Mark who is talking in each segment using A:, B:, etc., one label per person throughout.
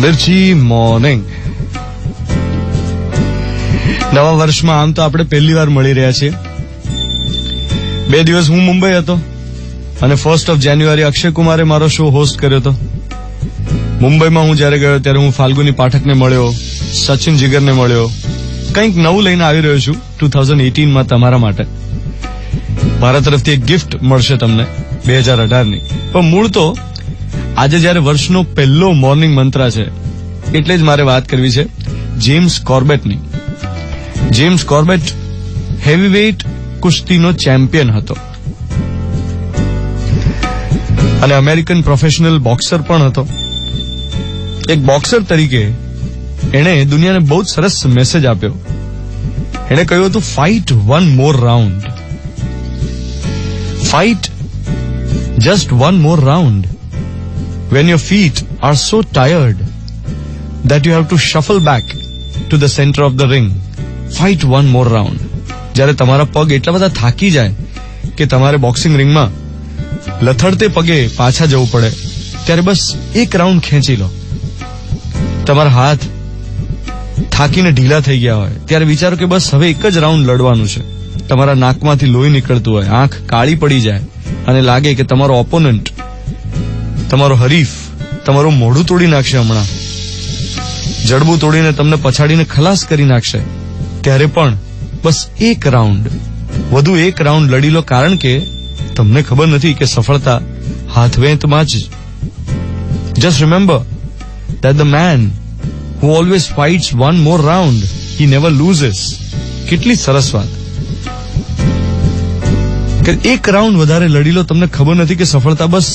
A: મિર્ચી morning. નવા વર્ષમાં આમ તો આપણે પહેલી વાર મળી રહ્યા છીએ. 2 દિવસ હું મુંબઈ હતો અને 1st of January અક્ષય કુમારે મારો શો હોસ્ટ કર્યો હતો. મુંબઈમાં હું જયારે ગયો ત્યારે હું ફાલ્ગુની પાઠકને મળ્યો, સચિન જીગરને મળ્યો. કંઈક નવું લઈને આવી રહ્યો છું 2018માં તમારા માટે. મારા તરફથી એક ગિફ્ટ મળશે તમને 2018ની. પણ મૂળ તો આજે જયારે વર્ષનો પહેલો મોર્નિંગ મંત્ર છે એટલે જ મારે વાત કરવી છે જેમ્સ કોર્બેટની. જેમ્સ કોર્બેટ હેવીવેઇટ કુસ્તીનો ચેમ્પિયન હતો અને અમેરિકન પ્રોફેશનલ બોક્સર પણ હતો. એક બોક્સર તરીકે એણે દુનિયાને બહુ જ સરસ મેસેજ આપ્યો. એણે કહ્યું હતું, fight one more round, fight just one more round. When your feet are so tired that you have to shuffle back to the center of the ring, fight one more round. જ્યારે તમારા પગ એટલા બધા થાકી જાય કે તમારે boxing રિંગમાં લથડતે પગે પાછા જવું પડે, ત્યારે બસ એક રાઉન્ડ ખેંચી લો. તમારા હાથ થાકીને ઢીલા થઈ ગયા હોય ત્યારે વિચારો કે બસ હવે એક જ રાઉન્ડ લડવાનું છે. તમારા નાકમાંથી લોહી નીકળતું હોય, આંખ કાળી પડી જાય અને લાગે કે તમારો ઓપોનન્ટ, તમારો હરીફ તમારું મોઢું તોડી નાખશે, હમણાં જડબું તોડીને તમને પછાડીને ખલાસ કરી નાખશે, ત્યારે પણ બસ એક રાઉન્ડ, વધુ એક રાઉન્ડ લડી લો. કારણ કે તમને ખબર નથી કે સફળતા હાથવેંતમાં જ. Just remember that the man who always fights one more round, he never loses. કેટલી સરસ વાત કે એક રાઉન્ડ વધારે લડી લો. તમને ખબર નથી કે સફળતા બસ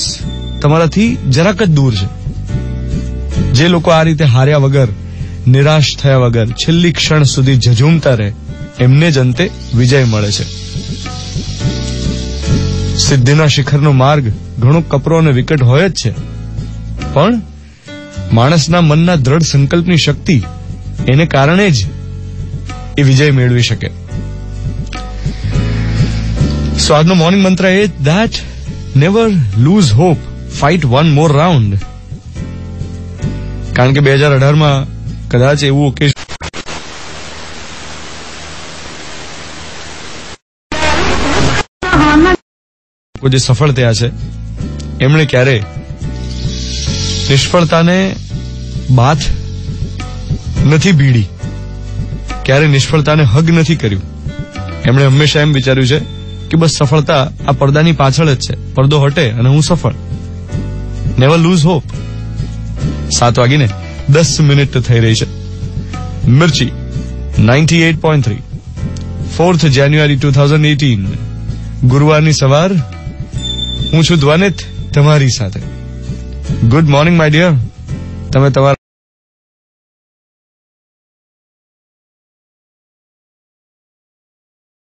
A: તમારાથી જરાક જ દૂર છે. જે લોકો આ રીતે હાર્યા વગર, નિરાશ થયા વગર છેલ્લી ક્ષણ સુધી ઝઝૂમતા રહે, એમને જ અંતે વિજય મળે છે. સિદ્ધિના શિખરનો માર્ગ ઘણો કપરો અને વિકટ હોય જ છે, પણ માણસના મનના દ્રઢ સંકલ્પની શક્તિ, એને કારણે જ એ વિજય મેળવી શકે. સો આજનો મોર્નિંગ મંત્ર એ that never lose hope, fight one more round. કારણ કે 2018માં કદાચ એવું ઓકેઝન જે સફળ થયા છે એમણે ક્યારે નિષ્ફળતાને બાથ નથી ભીડી, ક્યારે નિષ્ફળતાને હગ નથી કર્યું. એમણે હંમેશા એમ વિચાર્યું છે કે બસ સફળતા આ પડદાની પાછળ જ છે, પડદો હટે અને હું સફળ. Never lose hope. 7:10 થઈ રહી છે. મિર્ચી 98.3, 4th January 2018, ગુરુવારની સવાર. હું છું દ્વાનિત તમારી સાથે. Good morning my dear. તમે તમારા